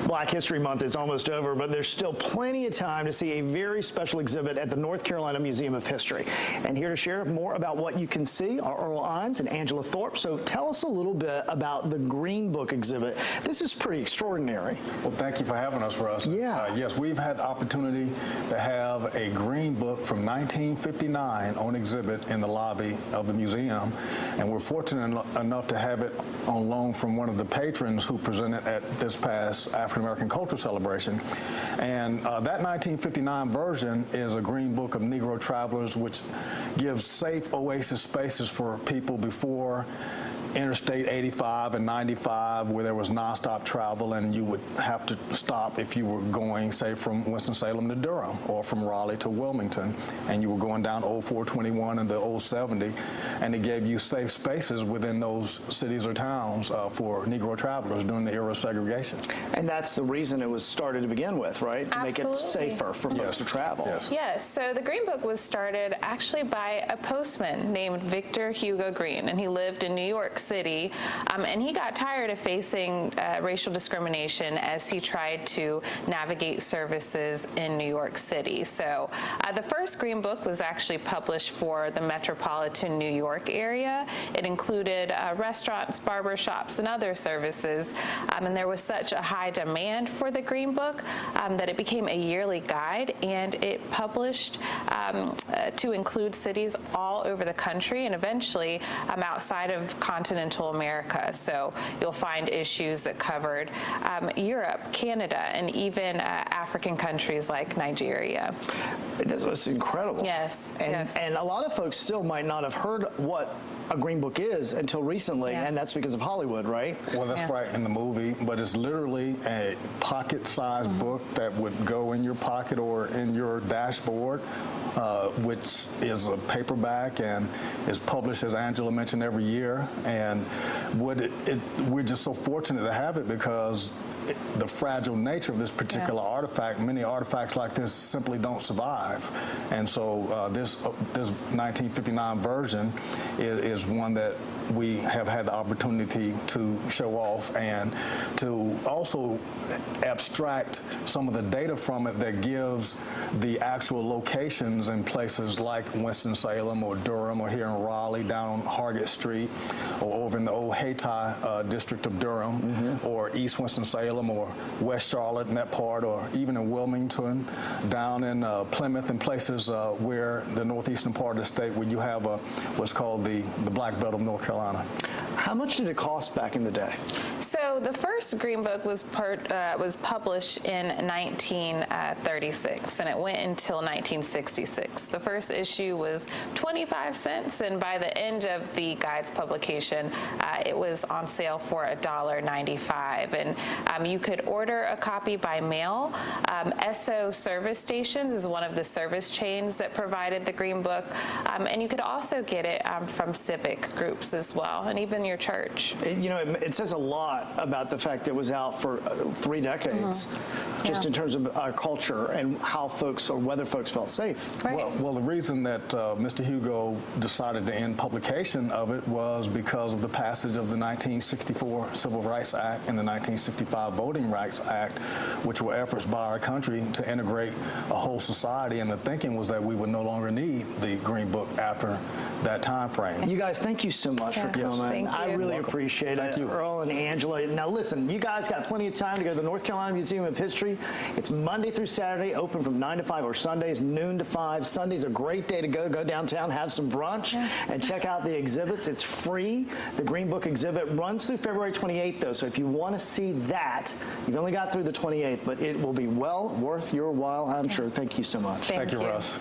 Black History Month is almost over, but there's still plenty of time to see a very special exhibit at the North Carolina Museum of History. And here to share more about what you can see are Earl Imes and Angela Thorpe. So tell us a little bit about the Green Book exhibit. This is pretty extraordinary. Well, thank you for having us, Russ. Yeah. Yes, we've had the opportunity to have a Green Book from 1959 on exhibit in the lobby of the museum, and we're fortunate enough to have it on loan from one of the patrons who presented at this past African American Cultural Celebration. And that 1959 version is a Green Book of Negro Travelers, which gives safe oasis spaces for people before Interstate 85 and 95, where there was nonstop travel, and you would have to stop if you were going, say, from Winston-Salem to Durham or from Raleigh to Wilmington, and you were going down Old 421 and the Old 70, and it gave you safe spaces within those cities or towns for Negro travelers during the era of segregation. And that's the reason it was started to begin with, right? To Absolutely. make it safer for folks to travel. Yes. Yes, so the Green Book was started actually by a postman named Victor Hugo Green, and he lived in New York City, and he got tired of facing racial discrimination as he tried to navigate services in New York City. So the first Green Book was actually published for the metropolitan New York area. It included restaurants, barber shops, and other services, and there was such a high demand for the Green Book that it became a yearly guide, and it published to include cities all over the country and eventually outside of continental America. So you'll find issues that covered Europe, Canada, and even African countries like Nigeria. That's incredible. Yes, and, yes. And a lot of folks still might not have heard what a Green Book is until recently, Yeah. and that's because of Hollywood, right? Well, that's right, in the movie, but it's literally a pocket-sized book that would go in your pocket or in your dashboard, which is a paperback and is published, as Angela mentioned, every year. And we're just so fortunate to have it because the fragile nature of this particular artifact, many artifacts like this simply don't survive. And so this 1959 version is one that we have had the opportunity to show off and to also abstract some of the data from it that gives the actual locations in places like Winston-Salem or Durham or here in Raleigh down Hargett Street or over in the old Hayti district of Durham or East Winston-Salem or West Charlotte in that part, or even in Wilmington, down in Plymouth, and places where the northeastern part of the state where you have what's called the Black Belt of North Carolina. How much did it cost back in the day? So the first Green Book was published in 1936, and it went until 1966. The first issue was 25 cents, and by the end of the guide's publication, it was on sale for $1.95. And you could order a copy by mail. Esso Service Stations is one of the service chains that provided the Green Book, and you could also get it from civic groups as well, and even your church. It says a lot about the fact that it was out for 3 decades, just in terms of our culture and how folks or whether folks felt safe. Right. Well, the reason that Mr. Hugo decided to end publication of it was because of the passage of the 1964 Civil Rights Act and the 1965 Voting Rights Act, which were efforts by our country to integrate a whole society, and the thinking was that we would no longer need the Green Book after that time frame. You guys, thank you so much for coming. Thank you. I really appreciate it. Earl and Angela. Now listen, you guys got plenty of time to go to the North Carolina Museum of History. It's Monday through Saturday, open from 9 to 5, or Sundays noon to 5. Sunday's a great day to go downtown, have some brunch, and check out the exhibits. It's free. The Green Book exhibit runs through February 28th, though, so if you want to see that, you've only got through the 28th, but it will be well worth your while, I'm sure. Thank you so much. Thank you, Russ.